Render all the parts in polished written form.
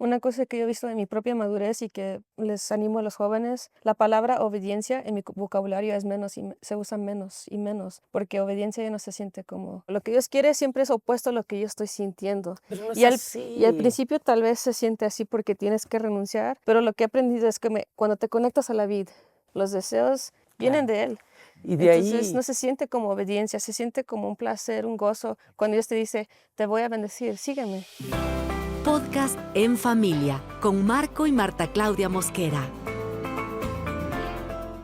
Una cosa que yo he visto en mi propia madurez y que les animo a los jóvenes, la palabra obediencia en mi vocabulario es menos y se usa menos y menos, porque obediencia ya no se siente como lo que Dios quiere, siempre es opuesto a lo que yo estoy sintiendo. Pero no es Y al así. principio tal vez se siente así porque tienes que renunciar, pero lo que he aprendido es que cuando te conectas a la vid, los deseos vienen Claro. de Él. Y de Entonces no ahí, se siente como obediencia, se siente como un placer, un gozo. Cuando Dios te dice, te voy a bendecir, sígueme. Podcast En Familia con Marco y Marta Claudia Mosquera.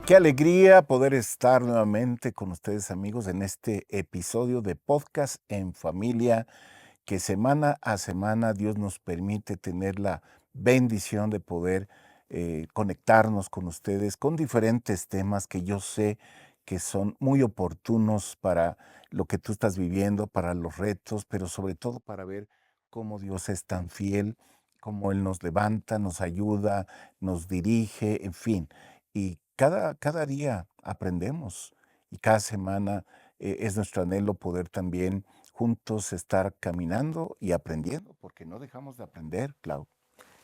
Qué alegría poder estar nuevamente con ustedes, amigos, en este episodio de Podcast en Familia, que semana a semana Dios nos permite tener la bendición de poder conectarnos con ustedes con diferentes temas que yo sé que son muy oportunos para lo que tú estás viviendo, para los retos, pero sobre todo para ver cómo Dios es tan fiel, cómo Él nos levanta, nos ayuda, nos dirige, en fin. Y cada día aprendemos y cada semana es nuestro anhelo poder también juntos estar caminando y aprendiendo, porque no dejamos de aprender, Clau.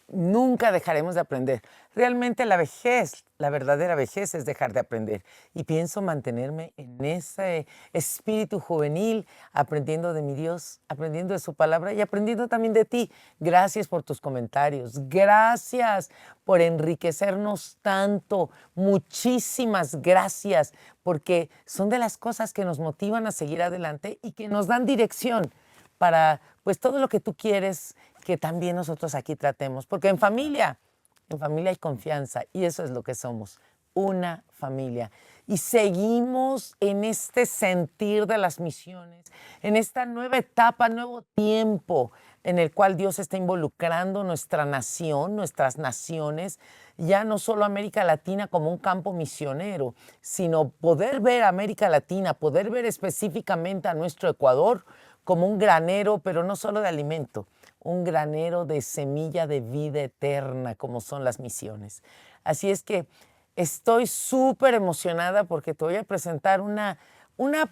nunca dejaremos de aprender. Realmente la vejez, la verdadera vejez es dejar de aprender. Y pienso mantenerme en ese espíritu juvenil, aprendiendo de mi Dios, aprendiendo de su palabra y aprendiendo también de ti. Gracias por tus comentarios. Gracias por enriquecernos tanto. Muchísimas gracias, porque son de las cosas que nos motivan a seguir adelante y que nos dan dirección para pues todo lo que tú quieres que también nosotros aquí tratemos, porque en familia hay confianza y eso es lo que somos, una familia. Y seguimos en este sentir de las misiones, en esta nueva etapa, nuevo tiempo en el cual Dios está involucrando nuestra nación, nuestras naciones, ya no solo América Latina como un campo misionero, sino poder ver a América Latina, poder ver específicamente a nuestro Ecuador como un granero, pero no solo de alimento, un granero de semilla de vida eterna, como son las misiones. Así es que estoy súper emocionada porque te voy a presentar una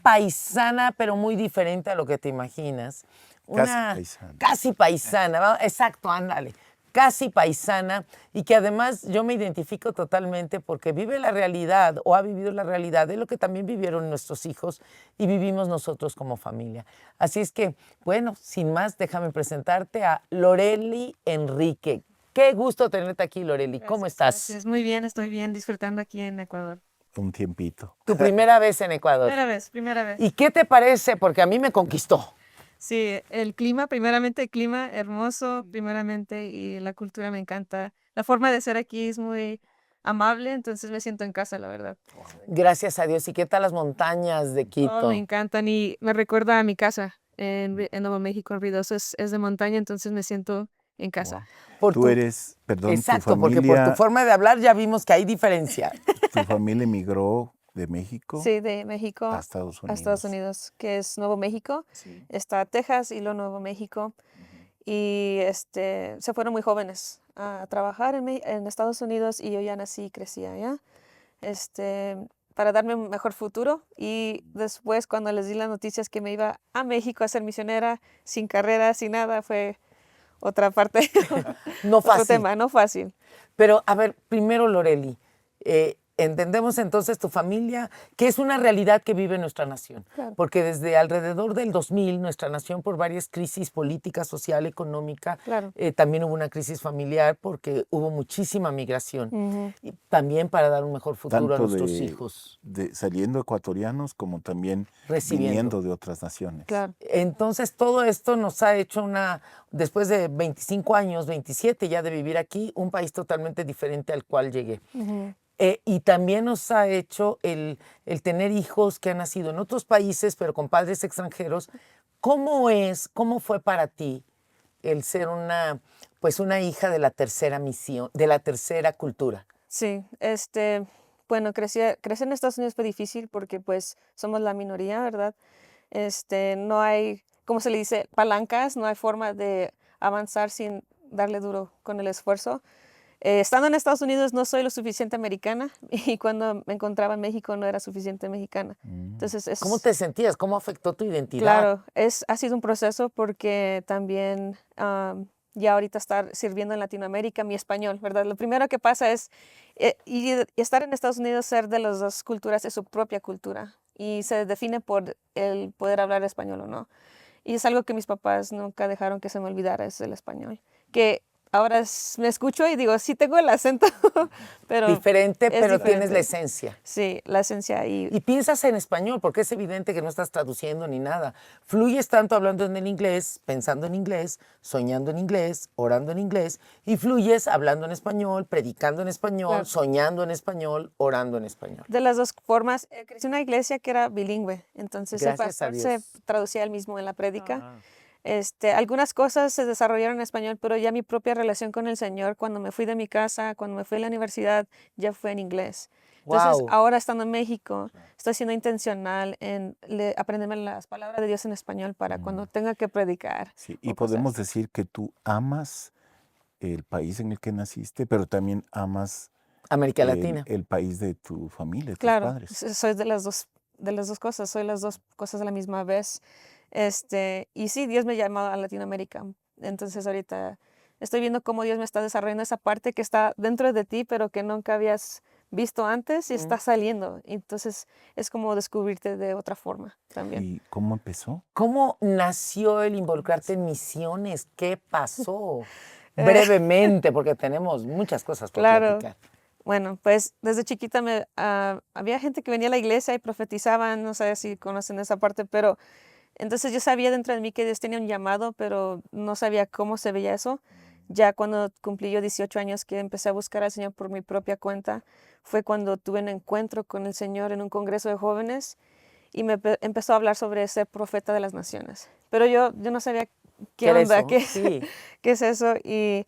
paisana, pero muy diferente a lo que te imaginas. Casi paisana. Casi paisana, exacto, ándale. Casi paisana y que además yo me identifico totalmente porque vive la realidad o ha vivido la realidad de lo que también vivieron nuestros hijos y vivimos nosotros como familia. Así es que, bueno, sin más, déjame presentarte a Loreli Enrique. Qué gusto tenerte aquí, Loreli. ¿Cómo estás? Gracias. Muy bien, estoy bien, disfrutando aquí en Ecuador. Un tiempito. Tu primera vez en Ecuador. Primera vez. ¿Y qué te parece? Porque a mí me conquistó. Sí, el clima, primeramente el clima hermoso, primeramente, y la cultura me encanta. La forma de ser aquí es muy amable, entonces me siento en casa, la verdad. Gracias a Dios. ¿Y qué tal las montañas de Oh, Quito? me encantan y me recuerda a mi casa en Nuevo México, en Ruidoso. Es de montaña, entonces me siento en casa. Por Tú tu- eres, perdón, Exacto, porque por tu forma de hablar ya vimos que hay diferencia. tu familia emigró de México Sí, de México a Estados a Estados Unidos. Unidos, que es Nuevo México. Sí. Está Texas y lo Nuevo México. Y se fueron muy jóvenes a trabajar en Estados Unidos y yo ya nací y crecí allá, para darme un mejor futuro. Y después, cuando les di las noticias que me iba a México a ser misionera, sin carrera, sin nada, fue otra parte, No otro fácil. tema, no fácil. Pero, a ver, primero, Loreli, entendemos entonces tu familia, que es una realidad que vive nuestra nación. Claro. Porque desde alrededor del 2000, nuestra nación, por varias crisis política, social, económica, Claro. también hubo una crisis familiar porque hubo muchísima migración. Ujú. Y también para dar un mejor futuro a Tanto nuestros hijos. saliendo ecuatorianos como también Recibiendo. viniendo de otras naciones. Claro. Entonces, todo esto nos ha hecho después de 25 años, 27 ya de vivir aquí, un país totalmente diferente al cual llegué. Ujú. Y también nos ha hecho el tener hijos que han nacido en otros países, pero con padres extranjeros. ¿Cómo fue para ti el ser una hija de la tercera misión, de la tercera cultura? Sí, bueno, crecer en Estados Unidos fue difícil porque pues somos la minoría, ¿verdad? No hay, ¿cómo se le dice? Palancas, no hay forma de avanzar sin darle duro con el esfuerzo. Estando en Estados Unidos no soy lo suficiente americana y cuando me encontraba en México no era suficiente mexicana. Entonces ¿Cómo te sentías? ¿Cómo afectó tu identidad? claro, ha sido un proceso porque también ya ahorita estar sirviendo en Latinoamérica, mi español, ¿verdad? Lo primero que pasa es y estar en Estados Unidos, ser de las dos culturas es su propia cultura y se define por el poder hablar español o no. Y es algo que mis papás nunca dejaron que se me olvidara, es el español. Que ahora me escucho y digo, sí tengo el acento, pero Diferente, es pero tienes la diferente. esencia. Sí, la esencia. Y piensas en español, porque es evidente que no estás traduciendo ni nada. Fluyes tanto hablando en el inglés, pensando en inglés, soñando en inglés, orando en inglés, y fluyes hablando en español, predicando en español, Claro. soñando en español, orando en español. De las dos formas, crecí en una iglesia que era bilingüe, entonces el Gracias a pastor se Dios. traducía él mismo en la prédica. Ah. Algunas cosas se desarrollaron en español, pero ya mi propia relación con el Señor, cuando me fui de mi casa, cuando me fui a la universidad, ya fue en inglés. Entonces, Wow. ahora estando en México, estoy siendo intencional en aprenderme las palabras de Dios en español para cuando tenga que predicar. Sí, o y cosas. podemos decir que tú amas el país en el que naciste, pero también amas América Latina. el país de tu familia, de tus Claro, padres. soy de las dos cosas, soy las dos cosas a la misma vez. Y sí, Dios me llamó a Latinoamérica. Entonces ahorita estoy viendo cómo Dios me está desarrollando esa parte que está dentro de ti, pero que nunca habías visto antes y está saliendo. Entonces es como descubrirte de otra forma también. ¿Y cómo empezó? ¿Cómo nació el involucrarte en misiones? ¿Qué pasó? Brevemente, porque tenemos muchas cosas por Claro. platicar. Bueno, pues desde chiquita había gente que venía a la iglesia y profetizaban, no sé si conocen esa parte, pero entonces yo sabía dentro de mí que Dios tenía un llamado, pero no sabía cómo se veía eso. Ya cuando cumplí yo 18 años que empecé a buscar al Señor por mi propia cuenta, fue cuando tuve un encuentro con el Señor en un congreso de jóvenes y empezó a hablar sobre ser profeta de las naciones. Pero yo no sabía qué era onda, eso? Sí. qué es eso. Y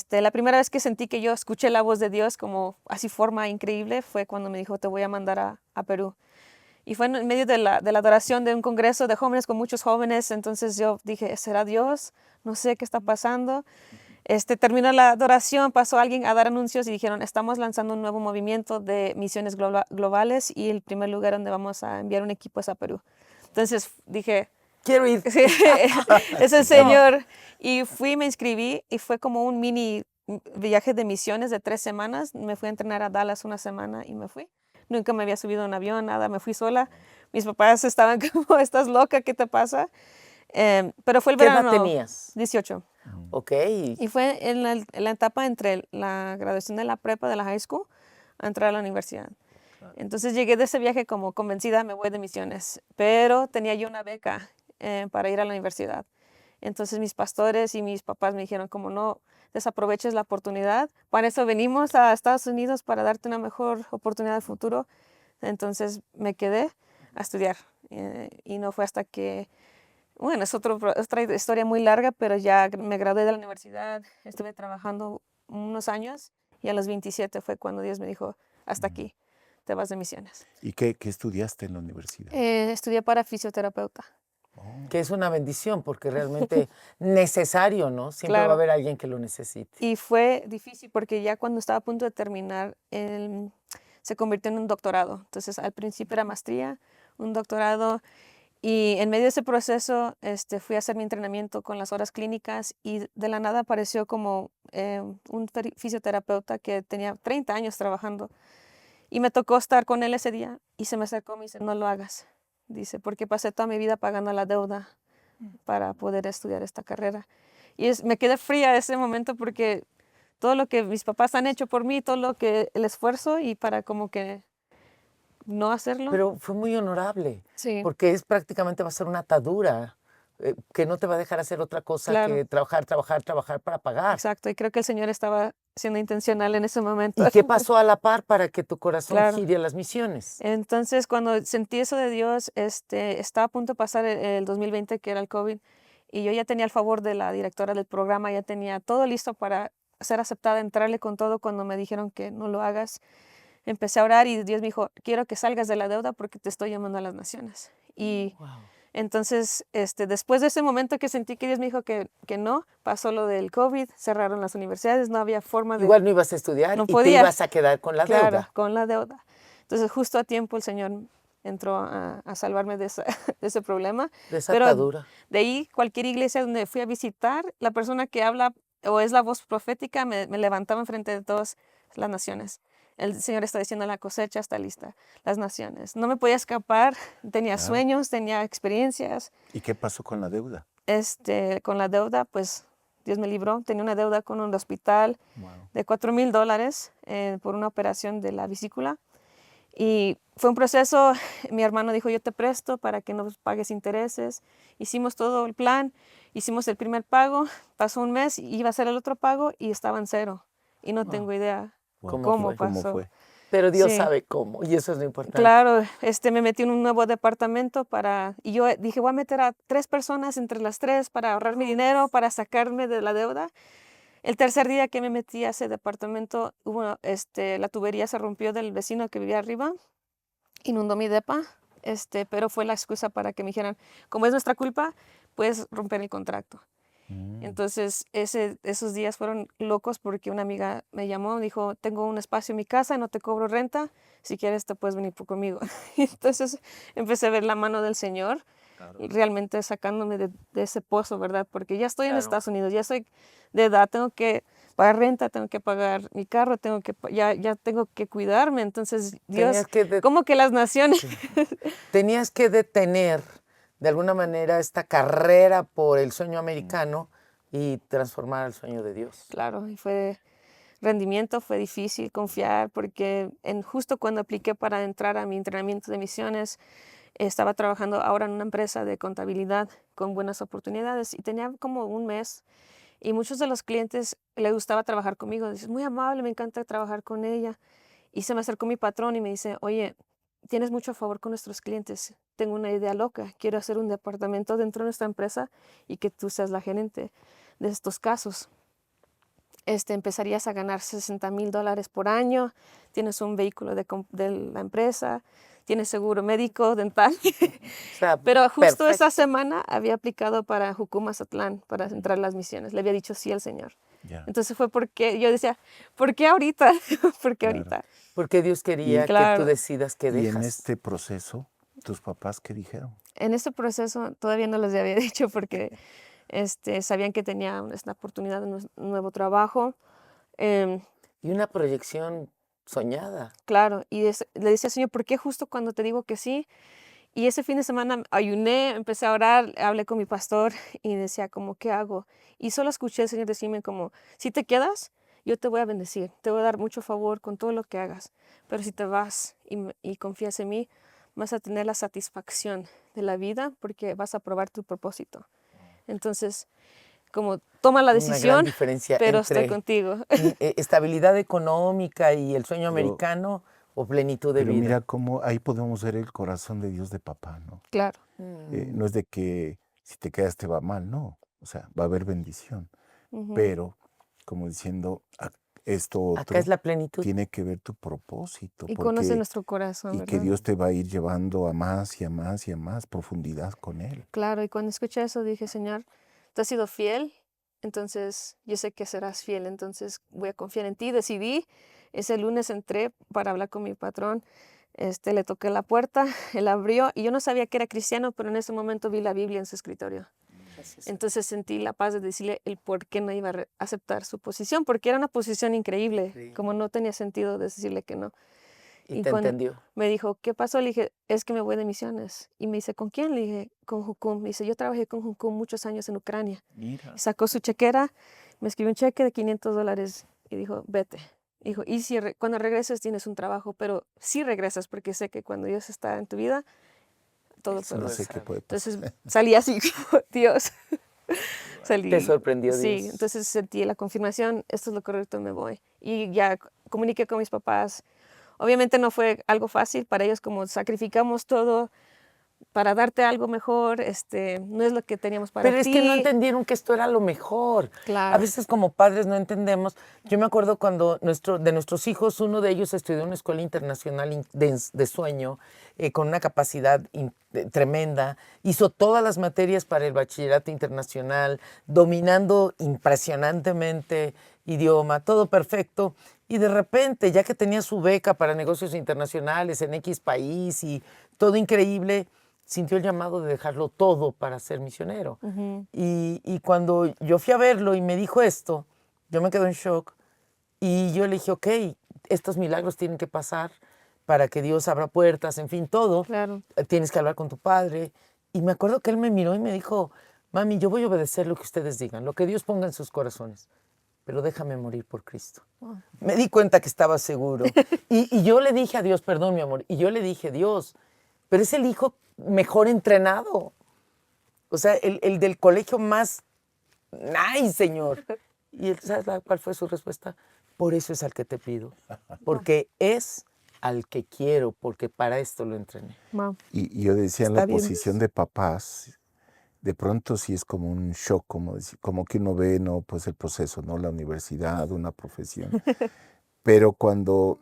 la primera vez que sentí que yo escuché la voz de Dios como así forma increíble fue cuando me dijo, te voy a mandar a Perú. Y fue en medio de la adoración de un congreso de jóvenes con muchos jóvenes. Entonces yo dije, ¿será Dios? No sé qué está pasando. Terminó la adoración, pasó alguien a dar anuncios y dijeron, estamos lanzando un nuevo movimiento de misiones globales y el primer lugar donde vamos a enviar un equipo es a Perú. Entonces dije, Quiero ir. sí, es el Señor. Y fui, me inscribí y fue como un mini viaje de misiones de 3 semanas. Me fui a entrenar a Dallas una semana y me fui. Nunca me había subido a un avión, nada, me fui sola. Mis papás estaban como, ¿estás loca? ¿Qué te pasa? Pero fue el ¿Qué edad verano. tenías? 18. Ok. Y fue en la etapa entre la graduación de la prepa, de la high school, a entrar a la universidad. Entonces llegué de ese viaje como convencida, me voy de misiones, pero tenía yo una beca para ir a la universidad. Entonces mis pastores y mis papás me dijeron como no desaproveches la oportunidad, para eso venimos a Estados Unidos para darte una mejor oportunidad de futuro. Entonces me quedé a estudiar y no fue hasta que, bueno, es otra historia muy larga, pero ya me gradué de la universidad, estuve trabajando unos años y a los 27 fue cuando Dios me dijo, hasta aquí, te vas de misiones. ¿Y qué estudiaste en la universidad? Estudié para fisioterapeuta. Que es una bendición, porque realmente necesario, ¿no? Siempre va a Claro. haber alguien que lo necesite. Y fue difícil porque ya cuando estaba a punto de terminar, se convirtió en un doctorado. Entonces al principio era maestría, un doctorado. Y en medio de ese proceso fui a hacer mi entrenamiento con las horas clínicas y de la nada apareció como un fisioterapeuta que tenía 30 años trabajando. Y me tocó estar con él ese día y se me acercó y me dice, no lo hagas. Dice, porque pasé toda mi vida pagando la deuda para poder estudiar esta carrera. Y me quedé fría ese momento porque todo lo que mis papás han hecho por mí, todo lo que el esfuerzo y para como que no hacerlo. Pero fue muy honorable, Sí. porque prácticamente va a ser una atadura que no te va a dejar hacer otra cosa Claro. que trabajar para pagar. Exacto, y creo que el Señor estaba siendo intencional en ese momento. ¿Y qué pasó a la par para que tu corazón Claro. gire a las misiones? Entonces, cuando sentí eso de Dios, estaba a punto de pasar el 2020, que era el COVID, y yo ya tenía el favor de la directora del programa, ya tenía todo listo para ser aceptada, entrarle con todo cuando me dijeron que no lo hagas. Empecé a orar y Dios me dijo, quiero que salgas de la deuda porque te estoy llamando a las naciones. Y Wow. entonces, después de ese momento que sentí que Dios me dijo que no, pasó lo del COVID, cerraron las universidades, no había forma de... Igual no ibas a estudiar No y te podía. ibas a quedar con la Claro, deuda. con la deuda. Entonces, justo a tiempo el Señor entró a salvarme de, de ese problema. De esa Pero atadura. de ahí, cualquier iglesia donde fui a visitar, la persona que habla o es la voz profética me levantaba enfrente de todas las naciones. El Señor está diciendo, la cosecha está lista, las naciones. No me podía escapar, tenía Claro. sueños, tenía experiencias. ¿Y qué pasó con la deuda? Con la deuda, pues Dios me libró. Tenía una deuda con un hospital Wow. de $4,000 por una operación de la vesícula. Y fue un proceso, mi hermano dijo, yo te presto para que no pagues intereses. Hicimos todo el plan, hicimos el primer pago, pasó un mes, iba a ser el otro pago y estaba en cero. Y no tengo idea ¿Cómo cómo fue? pasó. ¿Cómo fue? Pero Dios Sí. sabe cómo, y eso es lo importante. Claro, me metí en un nuevo departamento y yo dije, voy a meter a 3 personas entre las 3 para ahorrar mi dinero, para sacarme de la deuda. El tercer día que me metí a ese departamento, la tubería se rompió del vecino que vivía arriba, inundó mi depa, pero fue la excusa para que me dijeran, como es nuestra culpa, puedes romper el contrato. Entonces, esos días fueron locos porque una amiga me llamó, dijo, tengo un espacio en mi casa, no te cobro renta, si quieres te puedes venir conmigo. Entonces, empecé a ver la mano del Señor, realmente sacándome de ese pozo, ¿verdad? Porque ya estoy en Claro. Estados Unidos, ya soy de edad, tengo que pagar renta, tengo que pagar mi carro, ya tengo que cuidarme. Entonces, Dios, Tenías que como que las naciones, Tenías que detener de alguna manera esta carrera por el sueño americano y transformar el sueño de Dios. claro, y fue rendimiento, fue difícil confiar porque justo cuando apliqué para entrar a mi entrenamiento de misiones, estaba trabajando ahora en una empresa de contabilidad con buenas oportunidades y tenía como un mes y muchos de los clientes les gustaba trabajar conmigo. Dice, muy amable, me encanta trabajar con ella. Y se me acercó mi patrón y me dice, oye, tienes mucho favor con nuestros clientes. Tengo una idea loca. Quiero hacer un departamento dentro de nuestra empresa y que tú seas la gerente de estos casos. Empezarías a ganar $60,000 por año. Tienes un vehículo de la empresa. Tienes seguro médico, dental. O sea, Pero justo perfecto. esa semana había aplicado para Jucum Mazatlán, para entrar a las misiones. Le había dicho sí al Señor. Ya. Entonces fue porque yo decía, ¿por qué ahorita? ¿Por qué Claro. ahorita? Porque Dios quería que Claro. tú decidas qué Y dejas. en este proceso, ¿tus papás qué dijeron? En ese proceso todavía no les había dicho porque sabían que tenía esta oportunidad de un nuevo trabajo. Em, Y una proyección soñada. claro, y le decía, Señor, ¿por qué justo cuando te digo que sí? Y ese fin de semana ayuné, empecé a orar, hablé con mi pastor y decía como, ¿qué hago? Y solo escuché al Señor decirme como, si te quedas, yo te voy a bendecir, te voy a dar mucho favor con todo lo que hagas. Pero si te vas y confías en mí, vas a tener la satisfacción de la vida porque vas a probar tu propósito. Entonces, como toma la Una gran decisión, diferencia pero estoy entre contigo. estabilidad económica y el sueño Pero- americano o plenitud de Pero vida. mira cómo ahí podemos ver el corazón de Dios de papá, ¿no? Claro, No es de que si te quedas te va mal, no. O sea, va a haber bendición. ujú, Pero, como diciendo, esto otro Acá es la plenitud. tiene que ver tu propósito. y conoce porque- nuestro corazón, y ¿verdad? que Dios te va a ir llevando a más y a más y a más profundidad con Él. Claro, y cuando escuché eso dije, Señor, tú has sido fiel, entonces yo sé que serás fiel, entonces voy a confiar en ti. Decidí, ese lunes entré para hablar con mi patrón, le toqué la puerta, él abrió y yo no sabía que era cristiano, pero en ese momento vi la Biblia en su escritorio. Entonces sentí la paz de decirle el por qué no iba a aceptar su posición, porque era una posición increíble, Sí. como no tenía sentido decirle que no. Y Y te cuando entendió. me dijo, ¿qué pasó? Le dije, es que me voy de misiones. Y me dice, ¿con quién? Le dije, con Jucum. Me dice, yo trabajé con Jucum muchos años en Ucrania. Mira. Y sacó su chequera, me escribió un cheque de $500 y dijo, vete. Dijo, y si cuando regreses tienes un trabajo, pero sí regresas porque sé que cuando Dios está en tu vida, todo Eso No puede sé pasar. qué puede pasar. Entonces salí así, Dios. Salí. Te sorprendió Sí, Dios. entonces sentí la confirmación, esto es lo correcto, me voy. Y ya comuniqué con mis papás. Obviamente no fue algo fácil para ellos, como sacrificamos todo para darte algo mejor, no es lo que teníamos para Pero ti. es que no entendieron que esto era lo mejor. Claro. A veces como padres no entendemos. Yo me acuerdo cuando de nuestros hijos, uno de ellos estudió en una escuela internacional de sueño, con una capacidad tremenda, hizo todas las materias para el bachillerato internacional, dominando impresionantemente idioma, todo perfecto. Y de repente, ya que tenía su beca para negocios internacionales en X país y todo increíble, sintió el llamado de dejarlo todo para ser misionero. Ujú. Y cuando yo fui a verlo y me dijo esto, yo me quedé en shock. Y yo le dije, ok, estos milagros tienen que pasar para que Dios abra puertas, en fin, todo. Claro. Tienes que hablar con tu padre. Y me acuerdo que él me miró y me dijo, mami, yo voy a obedecer lo que ustedes digan, lo que Dios ponga en sus corazones, pero déjame morir por Cristo. Wow. Me di cuenta que estaba seguro. Y yo le dije a Dios, perdón, mi amor, y yo le dije, Dios, pero es el hijo mejor entrenado. O sea, el del colegio más nice, Señor. Y él, ¿sabes cuál fue su respuesta? Por eso es al que te pido. Porque es al que quiero, porque para esto lo entrené. Wow. Y yo decía, en Está la bien. posición de papás, de pronto sí es como un shock, como que uno ve, ¿no? Pues el proceso, ¿no? La universidad, una profesión. Pero cuando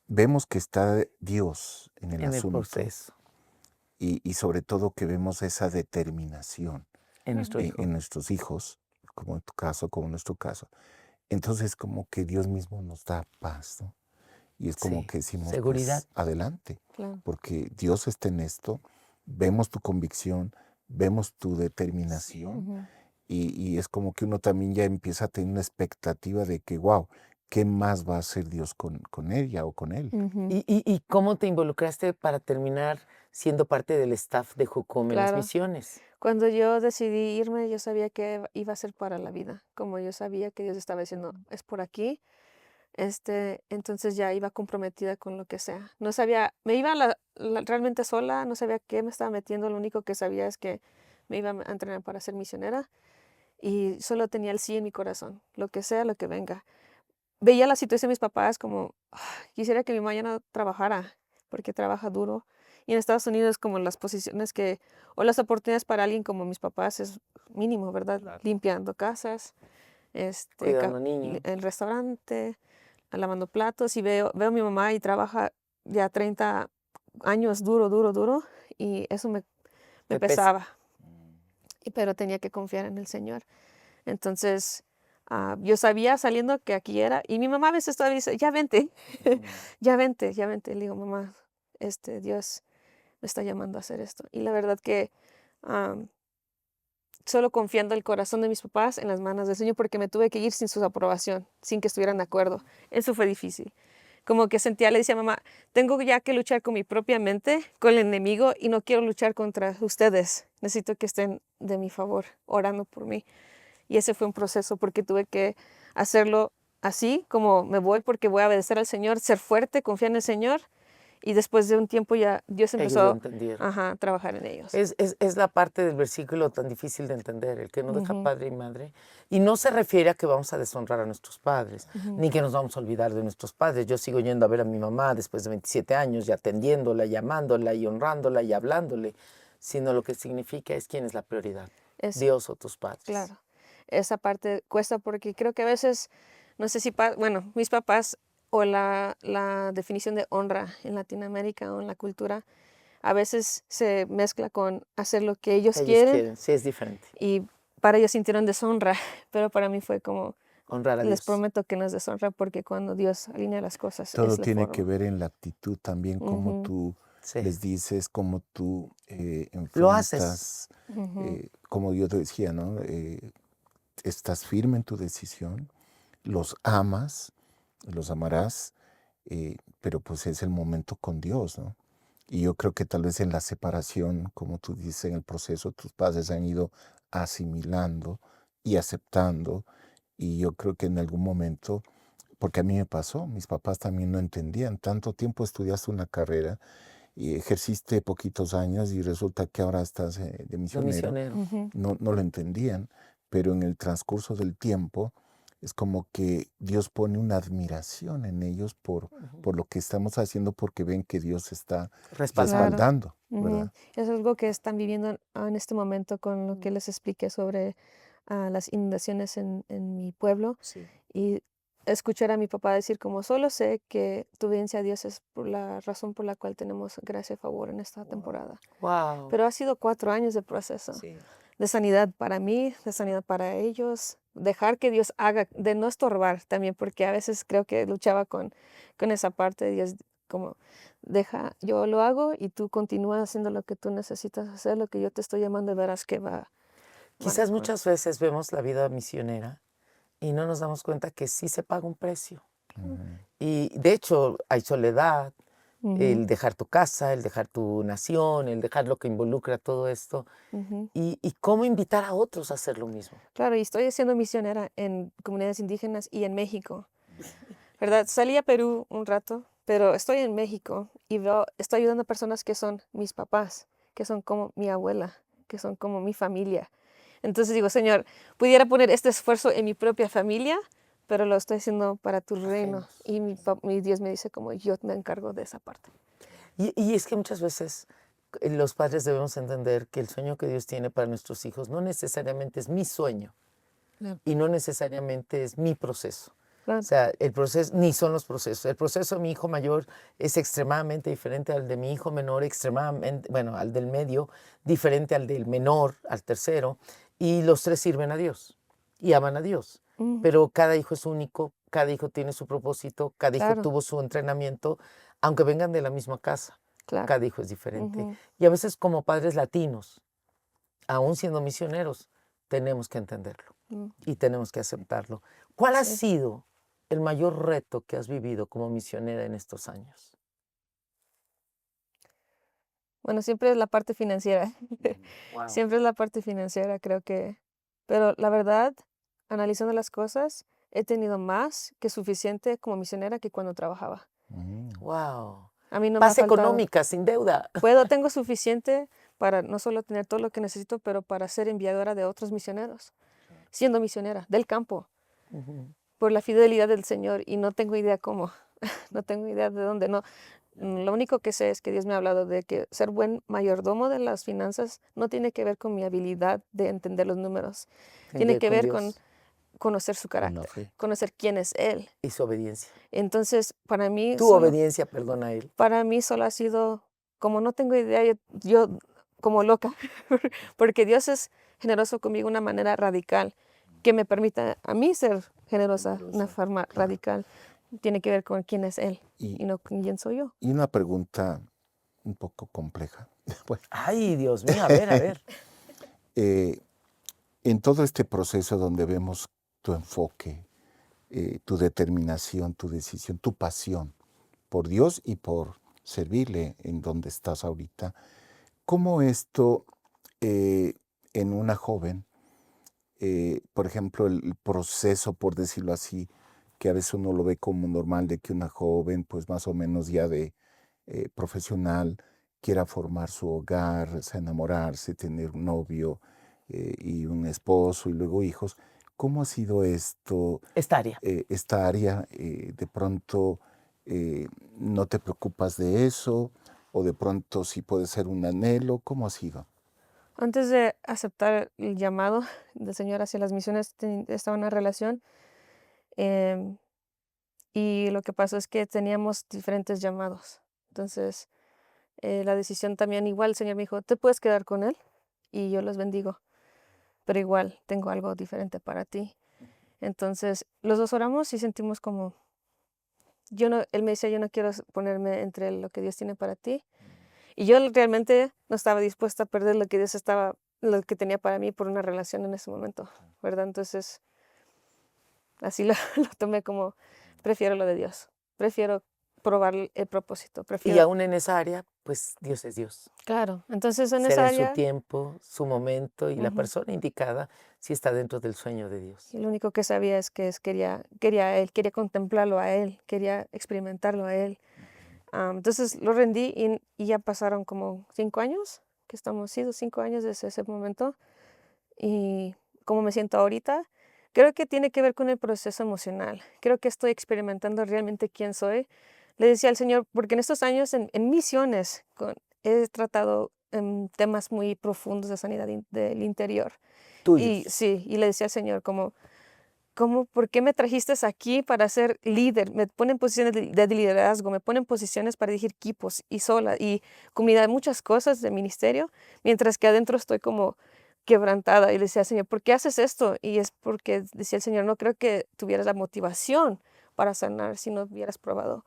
vemos que está Dios en el En el asunto proceso, y sobre todo que vemos esa determinación en nuestro hijo. en nuestros hijos, como en tu caso, como en nuestro caso, entonces como que Dios mismo nos da paz, ¿no? Y es como Sí, que decimos, seguridad. pues adelante, Claro. porque Dios está en esto, vemos tu convicción, vemos tu determinación Ujú. y es como que uno también ya empieza a tener una expectativa de que, wow, ¿qué más va a hacer Dios con ella o con él? Ujú. ¿Y cómo te involucraste para terminar siendo parte del staff de Jucum en las Claro. misiones? Cuando yo decidí irme, yo sabía que iba a ser para la vida. Como yo sabía que Dios estaba diciendo, es por aquí. Entonces ya iba comprometida con lo que sea. No sabía, me iba realmente sola, no sabía qué me estaba metiendo. Lo único que sabía es que me iba a entrenar para ser misionera y solo tenía el sí en mi corazón, lo que sea, lo que venga. Veía la situación de mis papás como, quisiera que mi mamá ya no trabajara, porque trabaja duro. Y en Estados Unidos, como las posiciones o las oportunidades para alguien como mis papás es mínimo, ¿verdad? Claro. Limpiando casas, Cuidando niños. el restaurante, lavando platos, y veo a mi mamá y trabaja ya 30 años duro, duro, duro, y eso me Te pesa. pesaba, pero tenía que confiar en el Señor. Entonces, yo sabía saliendo que aquí era, y mi mamá a veces todavía dice, ya vente, ya vente, ya vente. Le digo, mamá, Dios me está llamando a hacer esto. Y la verdad que am, solo confiando el corazón de mis papás en las manos del Señor, porque me tuve que ir sin su aprobación, sin que estuvieran de acuerdo. Eso fue difícil. Como que sentía, le decía a mamá, tengo ya que luchar con mi propia mente, con el enemigo, y no quiero luchar contra ustedes. Necesito que estén de mi favor, orando por mí. Y ese fue un proceso porque tuve que hacerlo así, como me voy porque voy a obedecer al Señor, ser fuerte, confiar en el Señor. Y después de un tiempo ya Dios Ellos lo empezó entendieron. a trabajar en ellos. Es la parte del versículo tan difícil de entender, el que no deja Ujú. padre y madre. Y no se refiere a que vamos a deshonrar a nuestros padres, Ujú. ni que nos vamos a olvidar de nuestros padres. Yo sigo yendo a ver a mi mamá después de 27 años y atendiéndola, llamándola y honrándola y hablándole, sino lo que significa es quién es la prioridad, Es Dios o tus padres. claro. Esa parte cuesta porque creo que a veces, no sé si, bueno, mis papás o la definición de honra en Latinoamérica o en la cultura, a veces se mezcla con hacer lo que ellos Ellos quieren quieren, sí es diferente, y para ellos sintieron deshonra, pero para mí fue como, honrar a les Dios. prometo que no es deshonra porque cuando Dios alinea las cosas Todo es la tiene que forma. ver en la actitud también, cómo Ujú. tú Sí. les dices, cómo tú Lo haces. enfrentas, Ujú. como yo te decía, ¿no? Estás firme en tu decisión, los amas, los amarás, pero pues es el momento con Dios, ¿no? Y yo creo que tal vez en la separación, como tú dices, en el proceso, tus padres han ido asimilando y aceptando, y yo creo que en algún momento, porque a mí me pasó, mis papás también no entendían, tanto tiempo estudiaste una carrera y ejerciste poquitos años y resulta que ahora estás de De misionero, misionero. Ujú. no lo entendían, pero en el transcurso del tiempo es como que Dios pone una admiración en ellos por lo que estamos haciendo porque ven que Dios está Respaldando. Claro. respaldando, Ujú. ¿verdad? Es algo que están viviendo en este momento con lo que les expliqué sobre las inundaciones en mi pueblo. Sí. Y escuchar a mi papá decir como solo sé que tu obediencia a Dios es por la razón por la cual tenemos gracia y favor en esta temporada. Wow. Pero ha sido 4 años de proceso, Sí. de sanidad para mí, de sanidad para ellos, dejar que Dios haga, de no estorbar también, porque a veces creo que luchaba con esa parte de Dios, como deja, yo lo hago y tú continúas haciendo lo que tú necesitas hacer, lo que yo te estoy llamando y verás que va Quizás mejor. muchas veces vemos la vida misionera y no nos damos cuenta que sí se paga un precio. Y de hecho hay soledad, Ujú, el dejar tu casa, el dejar tu nación, el dejar lo que involucra todo esto ujú. y cómo invitar a otros a hacer lo mismo. Claro, y estoy siendo misionera en comunidades indígenas y en México, ¿verdad? Salí a Perú un rato, pero estoy en México y estoy ayudando a personas que son mis papás, que son como mi abuela, que son como mi familia. Entonces digo, Señor, pudiera poner este esfuerzo en mi propia familia, pero lo estoy haciendo para tu reino. Ajenos. Y mi Dios me dice como yo me encargo de esa parte. Y es que muchas veces los padres debemos entender que el sueño que Dios tiene para nuestros hijos no necesariamente es mi sueño Claro. y no necesariamente es mi proceso. O Claro. sea, el proceso, ni son los procesos. El proceso de mi hijo mayor es extremadamente diferente al de mi hijo menor, extremadamente, bueno, al del medio, diferente al del menor, al tercero, y los tres sirven a Dios y aman a Dios. Mm, Pero cada hijo es único, cada hijo tiene su propósito, cada hijo claro, tuvo su entrenamiento, aunque vengan de la misma casa, claro. cada hijo es diferente. Ujú, Y a veces como padres latinos, aún siendo misioneros, tenemos que entenderlo mm, y tenemos que aceptarlo. ¿Cuál ha sí. sido el mayor reto que has vivido como misionera en estos años? Bueno, siempre es la parte financiera. Wow. Siempre es la parte financiera, creo que. Pero la verdad, analizando las cosas, he tenido más que suficiente como misionera que cuando trabajaba. Wow. A mí no me ha Paz faltado. económica, sin deuda. Tengo suficiente para no solo tener todo lo que necesito, pero para ser enviadora de otros misioneros, siendo misionera del campo, por la fidelidad del Señor, y no tengo idea cómo, no tengo idea de dónde, no. Lo único que sé es que Dios me ha hablado de que ser buen mayordomo de las finanzas no tiene que ver con mi habilidad de entender los números, tiene que ver con Dios conocer su Con la carácter, fe. conocer quién es Él. y su obediencia. Entonces, Tu obediencia, perdona a Él. para mí solo ha sido, como no tengo idea, yo como loca, porque Dios es generoso conmigo de una manera radical, que me permita a mí ser generosa de una forma radical. Tiene que ver con quién es Él Y, y no con quién soy yo. y una pregunta un poco compleja. Bueno, Ay, Dios mío, a ver, a ver. eh, en todo este proceso donde vemos tu enfoque, tu determinación, tu decisión, tu pasión por Dios y por servirle en donde estás ahorita, ¿cómo esto en una joven, por ejemplo, el proceso, por decirlo así, que a veces uno lo ve como normal de que una joven, pues más o menos ya de profesional, quiera formar su hogar, o sea, enamorarse, tener un novio y un esposo y luego hijos? ¿Cómo ha sido esto, Esta área. esta área? De pronto no te preocupas de eso o de pronto sí puede ser un anhelo. ¿Cómo ha sido? Antes de aceptar el llamado del Señor hacia las misiones, estaba en una relación, em, y lo que pasó es que teníamos diferentes llamados. Entonces, la decisión también, igual el Señor me dijo, te puedes quedar con él y yo los bendigo, pero igual tengo algo diferente para ti. Entonces, los dos oramos y sentimos como, él me decía, yo no quiero ponerme entre lo que Dios tiene para ti. Y yo realmente no estaba dispuesta a perder lo que tenía para mí por una relación en ese momento, ¿verdad? Entonces, así lo, lo tomé como, prefiero lo de Dios, prefiero probar el propósito, Y prefiero, aún en esa área, pues Dios es Dios. claro. Entonces, en esa Será en su área, tiempo, su momento y la ujú, persona indicada si está dentro del sueño de Dios. y lo único que sabía es que quería a Él, quería contemplarlo a Él, quería experimentarlo a Él. Entonces lo rendí y ya pasaron como 5 años, que estamos, sido 5 años desde ese momento. Y cómo me siento ahorita, creo que tiene que ver con el proceso emocional. Creo que estoy experimentando realmente quién soy. Le decía al Señor, porque en estos años en misiones he tratado temas muy profundos de sanidad del interior. Y Tuyos. sí, y le decía al Señor ¿por qué me trajiste aquí para ser líder? Me ponen en posiciones de liderazgo, me ponen en posiciones para dirigir equipos y sola y comida, muchas cosas de ministerio, mientras que adentro estoy como quebrantada y le decía, Señor, ¿por qué haces esto? Y es porque decía el Señor, no creo que tuvieras la motivación para sanar si no hubieras probado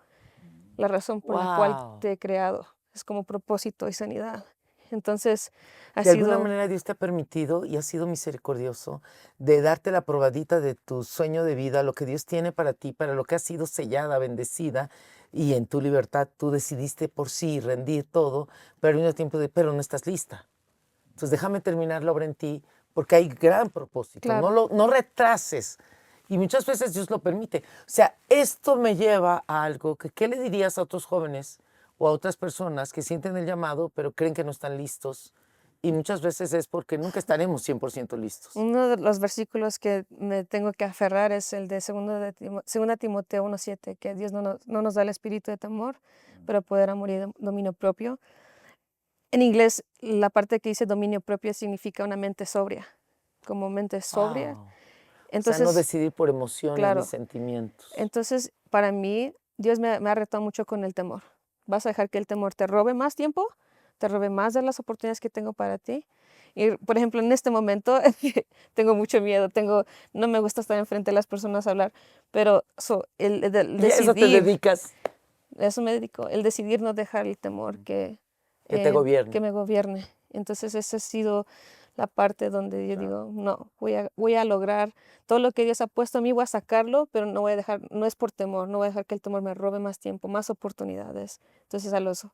la razón por la cual Wow. te he creado. Es como propósito y sanidad. Entonces, ha De alguna sido, manera Dios te ha permitido y ha sido misericordioso de darte la probadita de tu sueño de vida, lo que Dios tiene para ti, para lo que has sido sellada, bendecida, y en tu libertad tú decidiste por sí rendir todo, pero al mismo tiempo pero no estás lista. Entonces déjame terminar la obra en ti porque hay gran propósito. claro, No retrases. Y muchas veces Dios lo permite. O sea, esto me lleva a algo que, ¿qué le dirías a otros jóvenes o a otras personas que sienten el llamado pero creen que no están listos? Y muchas veces es porque nunca estaremos 100% listos. uno de los versículos que me tengo que aferrar es el de 2 Timoteo 1:7, que Dios no nos da el espíritu de temor, pero poder, amor y dominio propio. En inglés, la parte que dice dominio propio significa una mente sobria, como mente sobria. Wow. O sea, no Entonces, decidir por emociones ni claro, sentimientos. entonces para mí, Dios me ha retado mucho con el temor. ¿Vas a dejar que el temor te robe más tiempo? ¿Te robe más de las oportunidades que tengo para ti? Y, por ejemplo, en este momento tengo mucho miedo, no me gusta estar enfrente de las personas a hablar, pero el Y a eso te decidir, dedicas, eso me dedico, el decidir no dejar el temor que te que gobierne. me gobierne. Entonces esa ha sido la parte donde yo digo, no, voy a lograr todo lo que Dios ha puesto a mí, voy a sacarlo, pero no voy a dejar, no es por temor, no voy a dejar que el temor me robe más tiempo, más oportunidades. Entonces a los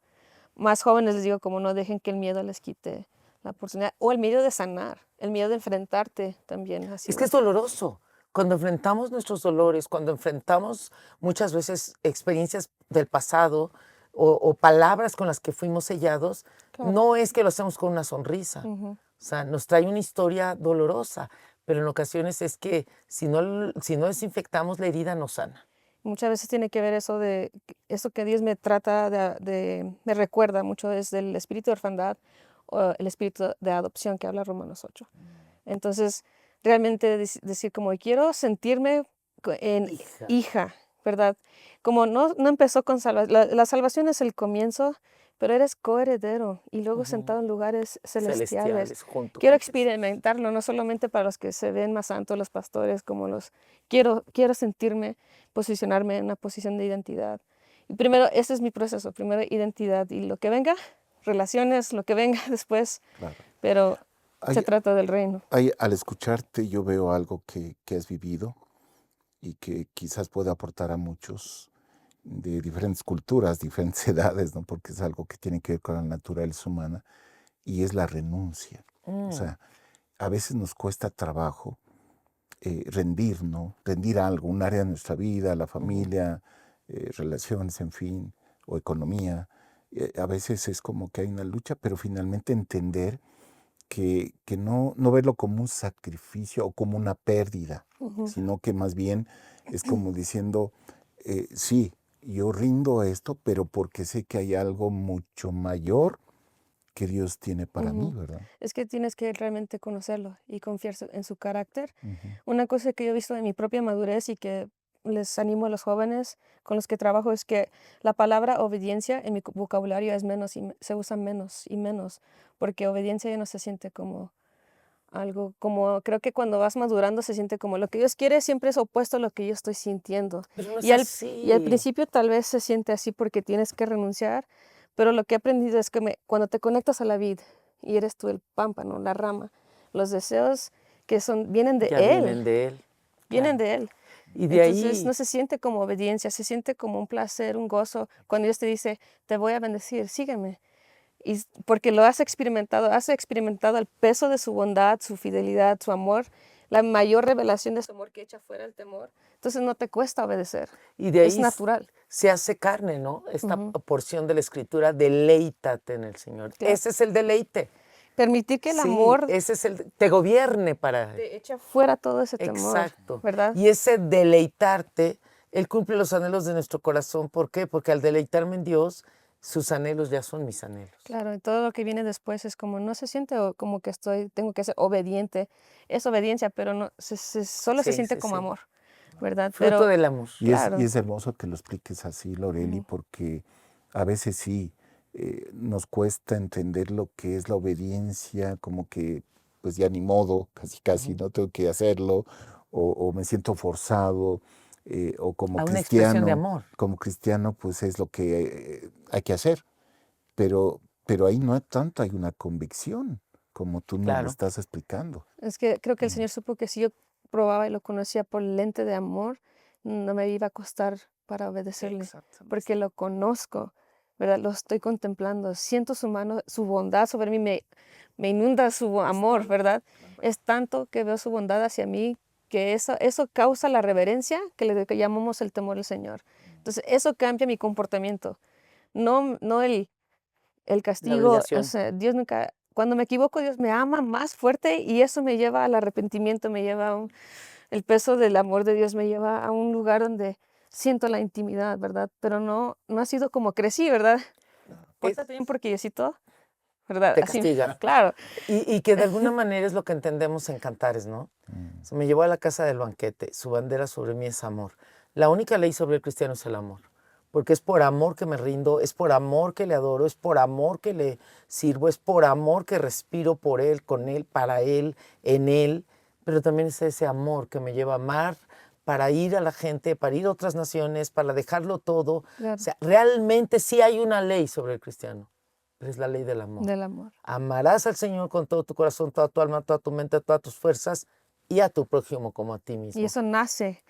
más jóvenes les digo, como no dejen que el miedo les quite la oportunidad, o el miedo de sanar, el miedo de enfrentarte también ha Es que sido. es doloroso. Cuando enfrentamos nuestros dolores, cuando enfrentamos muchas veces experiencias del pasado o palabras con las que fuimos sellados, Claro. no es que lo hacemos con una sonrisa. Ujú. O sea, nos trae una historia dolorosa, pero en ocasiones es que si no desinfectamos la herida, no sana. Muchas veces tiene que ver eso que Dios me trata me recuerda mucho es del espíritu de orfandad o el espíritu de adopción que habla Romanos 8. Entonces, realmente decir como quiero sentirme en Hija. hija, ¿verdad? Como no empezó con salvación, la salvación es el comienzo, pero eres coheredero y luego sentado en lugares celestiales. Celestiales junto Quiero con Jesús. experimentarlo, no solamente para los que se ven más santos, los pastores, quiero sentirme, posicionarme en una posición de identidad. Y primero, ese es mi proceso, primero identidad y lo que venga, relaciones, lo que venga después, Claro. pero se Hay- trata del reino. al escucharte yo veo algo que has vivido y que quizás pueda aportar a muchos de diferentes culturas, diferentes edades, ¿no? Porque es algo que tiene que ver con la naturaleza humana y es la renuncia. O sea, a veces nos cuesta trabajo rendir, ¿no? Rendir algo, un área de nuestra vida, la familia, relaciones, en fin, o economía. A veces es como que hay una lucha, pero finalmente entender que no verlo como un sacrificio o como una pérdida, Ujú. sino que más bien es como diciendo, sí, yo rindo esto, pero porque sé que hay algo mucho mayor que Dios tiene para mí, Ujú. ¿verdad? Es que tienes que realmente conocerlo y confiar en su carácter. Ujú. Una cosa que yo he visto en mi propia madurez y que les animo a los jóvenes con los que trabajo es que la palabra obediencia en mi vocabulario es menos y se usa menos y menos, porque obediencia ya no se siente como algo, como creo que cuando vas madurando se siente como lo que Dios quiere siempre es opuesto a lo que yo estoy sintiendo. Pero no es Y al así. principio tal vez se siente así porque tienes que renunciar, pero lo que he aprendido es que cuando te conectas a la vid y eres tú el pámpano, la rama, los deseos vienen de Ya Él, vienen de Él. vienen Claro. de Él. Y de Entonces no ahí, se siente como obediencia, se siente como un placer, un gozo. Cuando Dios te dice, te voy a bendecir, sígueme. Y porque lo has experimentado el peso de su bondad, su fidelidad, su amor, la mayor revelación de su amor que echa fuera el temor. Entonces no te cuesta obedecer, y de es ahí natural. se hace carne, ¿no? Esta Ujú, porción de la Escritura, deleítate en el Señor. claro. Ese es el deleite. Permitir que el Sí, amor ese es el, te gobierne para Él. te echa fuera todo ese temor, Exacto. ¿verdad? Y ese deleitarte, Él cumple los anhelos de nuestro corazón. ¿Por qué? Porque al deleitarme en Dios, sus anhelos ya son mis anhelos. Claro, y todo lo que viene después es como, no se siente como que tengo que ser obediente. Es obediencia, pero no, solo se Sí, siente sí, como sí. amor, ¿verdad? Fruto Pero, del amor. Y claro, es hermoso que lo expliques así, Loreli, ujú, porque a veces sí nos cuesta entender lo que es la obediencia, como que pues ya ni modo, casi no tengo que hacerlo, o me siento forzado, o A una expresión de amor. como cristiano, pues es lo que hay que hacer. Pero ahí no es tanto, hay una convicción, como tú nos lo Claro. estás explicando. Es que creo que el Señor supo que si yo probaba y lo conocía por el lente de amor, no me iba a costar para obedecerle, porque lo conozco, ¿verdad? Lo estoy contemplando, siento su mano, su bondad sobre mí, me inunda su amor, ¿verdad? Es tanto que veo su bondad hacia mí que eso causa la reverencia que llamamos el temor al Señor. Entonces, eso cambia mi comportamiento, no el La castigo. O obligación. sea, Dios nunca, cuando me equivoco, Dios me ama más fuerte y eso me lleva al arrepentimiento, me lleva a el peso del amor de Dios me lleva a un lugar donde siento la intimidad, ¿verdad? Pero no ha sido como crecí, ¿verdad? Pórtate bien porque Diosito, ¿verdad? Te Así, castiga. claro, Y que de alguna manera es lo que entendemos en Cantares, ¿no? Se me llevó a la casa del banquete, su bandera sobre mí es amor. La única ley sobre el cristiano es el amor, porque es por amor que me rindo, es por amor que le adoro, es por amor que le sirvo, es por amor que respiro por él, con él, para él, en él, pero también es ese amor que me lleva a amar para ir a la gente, para ir a otras naciones, para dejarlo todo. O claro, sea, realmente sí hay una ley sobre el cristiano, pero es la ley del amor. del amor. Amarás al Señor con todo tu corazón, toda tu alma, toda tu mente, todas tus fuerzas y a tu prójimo como a ti mismo. Y eso nace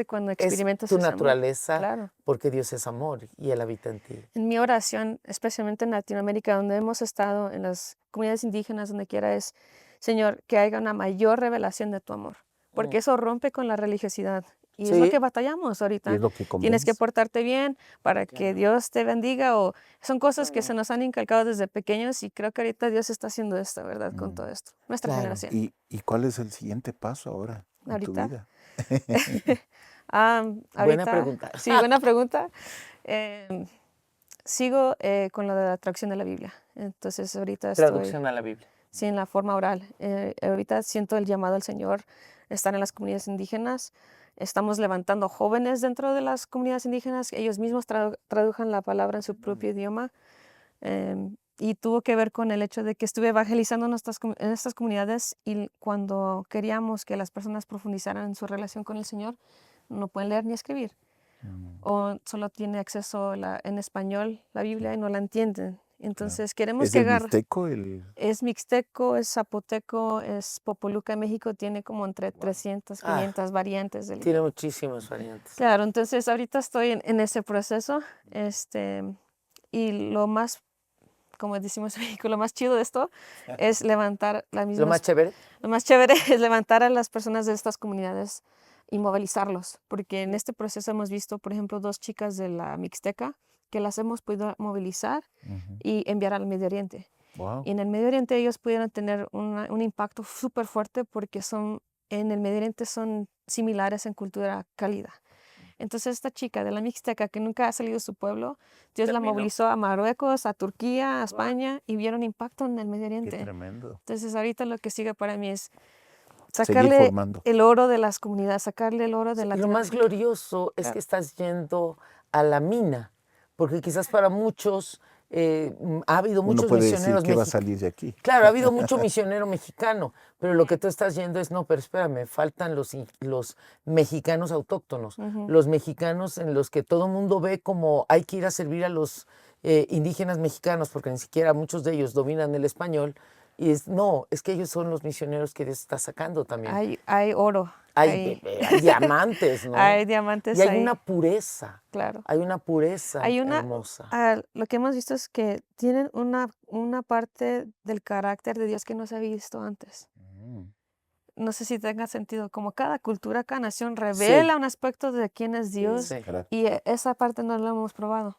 cuando Es experimentas tu ese amor. naturaleza, Claro. porque Dios es amor y Él habita en ti. En mi oración, especialmente en Latinoamérica, donde hemos estado, en las comunidades indígenas, donde quiera, es, Señor, que haya una mayor revelación de tu amor, porque eso rompe con la religiosidad. Y es lo Sí. que batallamos Y ahorita. es lo que Tienes que convence. portarte bien para que Dios te bendiga, o son cosas que se nos han inculcado desde pequeños y creo que ahorita Dios está haciendo esto, ¿verdad? Con todo esto. Nuestra Claro. generación. ¿Y cuál es el siguiente paso ahora en tu Ahorita. vida? Buena Ahorita, pregunta. sí, buena pregunta. Sigo con lo de la traducción de la Biblia. Entonces ahorita estoy Traducción a la Biblia. sí, en la forma oral. Ahorita siento el llamado al Señor, estar en las comunidades indígenas. Estamos levantando jóvenes dentro de las comunidades indígenas, que ellos mismos tradujan la palabra en su propio idioma. Y tuvo que ver con el hecho de que estuve evangelizando en estas comunidades y cuando queríamos que las personas profundizaran en su relación con el Señor, no pueden leer ni escribir. O solo tiene acceso en español la Biblia y no la entienden. Entonces queremos ¿Es que el agarre. mixteco? Es mixteco, es zapoteco, es popoluca. En México tiene como entre 300, 500 variantes del Tiene idioma. muchísimas variantes. Claro, entonces ahorita estoy en ese proceso. Y lo más, como decimos en México, lo más chido de esto es levantar las Lo mismas. más chévere. Lo más chévere es levantar a las personas de estas comunidades y movilizarlos, porque en este proceso hemos visto, por ejemplo, 2 chicas de la Mixteca que las hemos podido movilizar y enviar al Medio Oriente. Wow. Y en el Medio Oriente ellos pudieron tener un impacto súper fuerte porque en el Medio Oriente son similares en cultura cálida. Entonces esta chica de la Mixteca que nunca ha salido de su pueblo, Dios la Terminó. movilizó a Marruecos, a Turquía, a España y vieron impacto en el Medio Qué Oriente. tremendo. Entonces ahorita lo que sigue para mí es Seguir sacarle formando. el oro de las comunidades, sacarle el oro de Lo más Latinoamérica. glorioso es que estás yendo a la mina, porque quizás para muchos ha habido Uno muchos puede decir misioneros que va a mexicanos. salir de aquí. Claro, ha habido mucho misionero mexicano, pero lo que tú estás yendo es, no, pero espérame, faltan los mexicanos autóctonos, los mexicanos en los que todo el mundo ve como hay que ir a servir a los indígenas mexicanos, porque ni siquiera muchos de ellos dominan el español, y es que ellos son los misioneros que Dios está sacando también. Hay oro. Hay diamantes, ¿no? Hay diamantes Y hay ahí. una pureza, Claro. hay una pureza Hay una, hermosa. lo que hemos visto es que tienen una parte del carácter de Dios que no se ha visto antes. No sé si tenga sentido, como cada cultura, cada nación revela un aspecto de quién es Dios Sí. Claro. y esa parte no la hemos probado.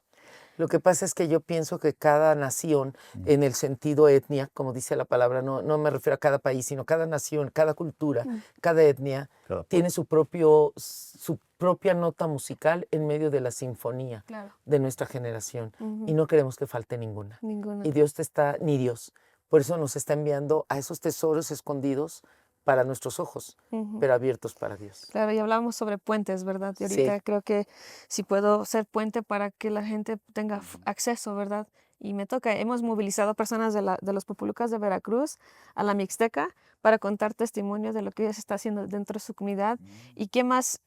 Lo que pasa es que yo pienso que cada nación, en el sentido etnia, como dice la palabra, no me refiero a cada país, sino cada nación, cada cultura, cada etnia, Cada tiene su propia nota musical en medio de la sinfonía Claro. de nuestra generación. Y no queremos que falte ninguna. Ninguna. Y Dios ni Dios. Por eso nos está enviando a esos tesoros escondidos para nuestros ojos, pero abiertos para Dios. Claro, y hablamos sobre puentes, ¿verdad? Y Sí. ahorita creo que si puedo ser puente para que la gente tenga acceso, ¿verdad? y me toca. Hemos movilizado personas de los Popolucas de Veracruz a la Mixteca para contar testimonio de lo que Dios está haciendo dentro de su comunidad. ¿Y qué más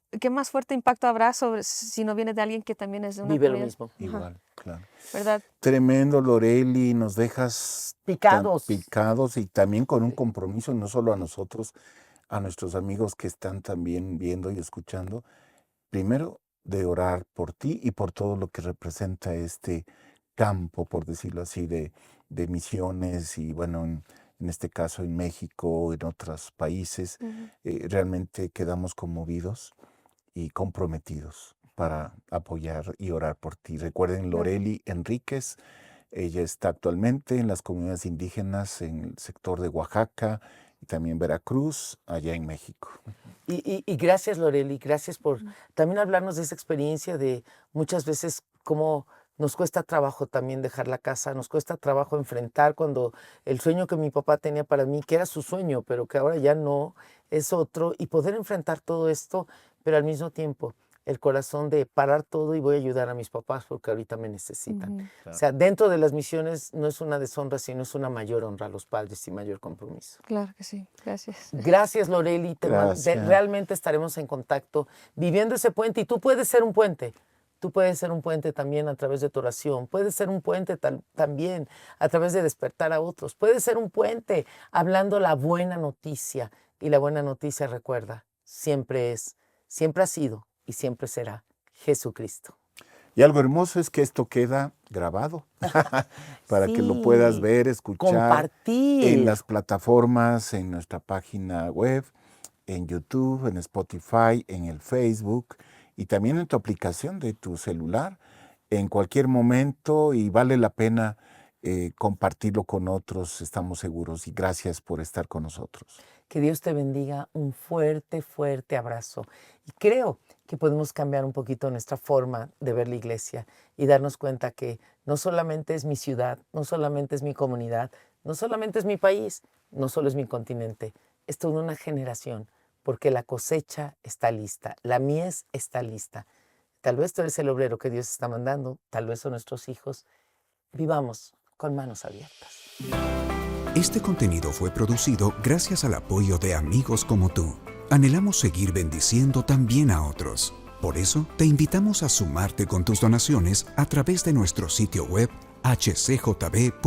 fuerte impacto habrá si no viene de alguien que también es de una Vive lo comunidad? mismo. Ajá, Igual, claro. ¿verdad? Tremendo, Loreli, nos dejas Picados. picados y también con un compromiso, no solo a nosotros, a nuestros amigos que están también viendo y escuchando. Primero, de orar por ti y por todo lo que representa este campo, por decirlo así, de misiones y bueno, en este caso en México, en otros países. Ujú. Realmente quedamos conmovidos y comprometidos para apoyar y orar por ti. Recuerden, Claro. Loreli Enríquez, ella está actualmente en las comunidades indígenas en el sector de Oaxaca y también Veracruz, allá en México. Y gracias, Loreli, gracias por también hablarnos de esa experiencia de muchas veces cómo nos cuesta trabajo también dejar la casa, nos cuesta trabajo enfrentar cuando el sueño que mi papá tenía para mí, que era su sueño, pero que ahora ya no, es otro, y poder enfrentar todo esto, pero al mismo tiempo el corazón de parar todo y voy a ayudar a mis papás porque ahorita me necesitan. Ujú. O sea, dentro de las misiones no es una deshonra, sino es una mayor honra a los padres y mayor compromiso. Claro que sí. Gracias. Gracias, Loreli. Gracias. Realmente estaremos en contacto viviendo ese puente y tú puedes ser un puente. Tú puedes ser un puente también a través de tu oración. Puedes ser un puente también a través de despertar a otros. Puedes ser un puente hablando la buena noticia. Y la buena noticia, recuerda, siempre ha sido y siempre será Jesucristo. Y algo hermoso es que esto queda grabado para que lo puedas Sí, ver, escuchar compartir. en las plataformas, en nuestra página web, en YouTube, en Spotify, en el Facebook y también en tu aplicación de tu celular en cualquier momento y vale la pena compartirlo con otros, estamos seguros. Y gracias por estar con nosotros. Que Dios te bendiga, un fuerte, fuerte abrazo. Y creo que podemos cambiar un poquito nuestra forma de ver la iglesia y darnos cuenta que no solamente es mi ciudad, no solamente es mi comunidad, no solamente es mi país, no solo es mi continente, es toda una generación, porque la cosecha está lista, la mies está lista. Tal vez tú eres el obrero que Dios está mandando, tal vez son nuestros hijos. Vivamos con manos abiertas. Este contenido fue producido gracias al apoyo de amigos como tú. Anhelamos seguir bendiciendo también a otros. Por eso, te invitamos a sumarte con tus donaciones a través de nuestro sitio web hcjb.org.